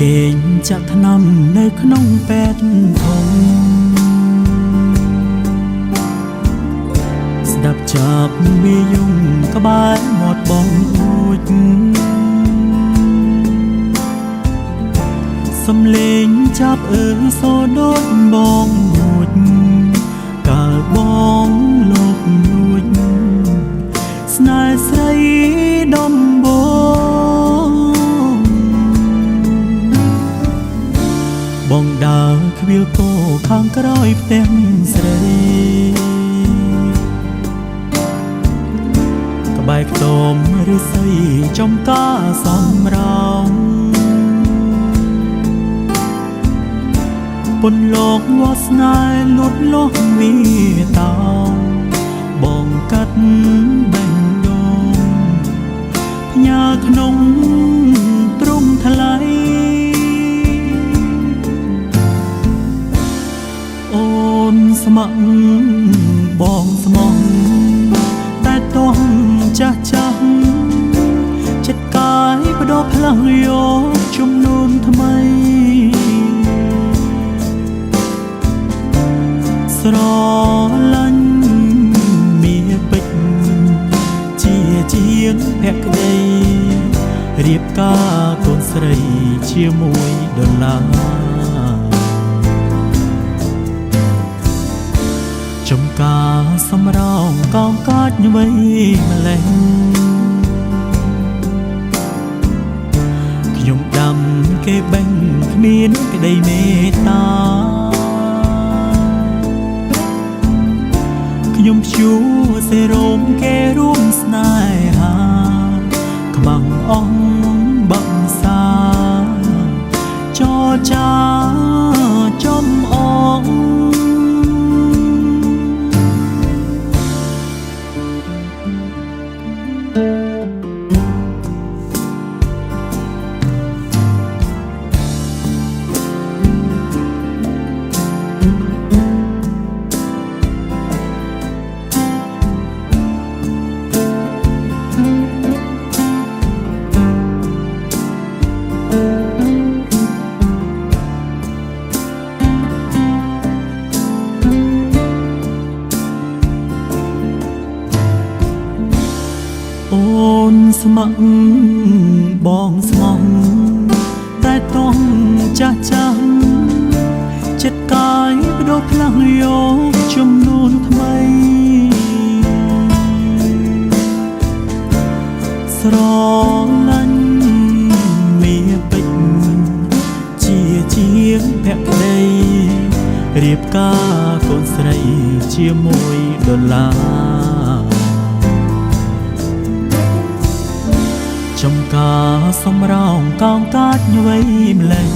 គេងចាក់ថ្នាំនៅក្នុងពេទ្យធំស្ដាប់ចាប់វាយំក្បែរមាត់បងអួចសំលេងចាប់សូដូតបងអួចកាលបងលោកលួចស្នេហ៍ស្រីដំបងបងដើរខ្វៀលគោខាងក្រោយផ្ទះស្រីក្បែរខ្ទមឫស្សីចំការសំរោងពន្លកវាសនាលូតលាស់វាតោបងកាត់បេះដូងផ្ញើក្នុងទ្រង់ថ្លៃអូនស្ម័គ្របងស្មោះតែទោះចាស់ចាស់ចិត្តកាយបដោផ្លាំងយកជំនួនថ្មីស្រឡាញ់មានពេជ្រជាងភក្តីរៀបការកូនស្រីជាមួយដុល្លារចំការសម្រោងកោងកាចអ្វីម្លេះខ្ញុំដាំគេបេះគ្មានក្តីមេត្តាខ្ញុំឈួសេរោមគេរួមស្នេហាខ្មាំងអងបាក់សាចរចាចំអងអូនស្ម័គ្របងស្មោះតែต้องចាស់ចាស់ចិត្តកាយបដោផ្លាំងយកជំនួនថ្មីស្រឡាញ់មានពេជ្រជាងភក្តីរៀបការកូនស្រីជាមួយដុល្លារចំការសម្រោងកោងកាចអ្វីម្លេះ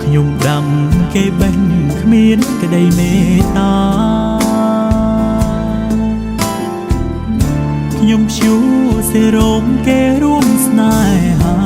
ខ្ញុំដាំគេបេះគ្មានក្តីមេត្តាខ្ញុំឈួសេរោមគេរួមស្នេហា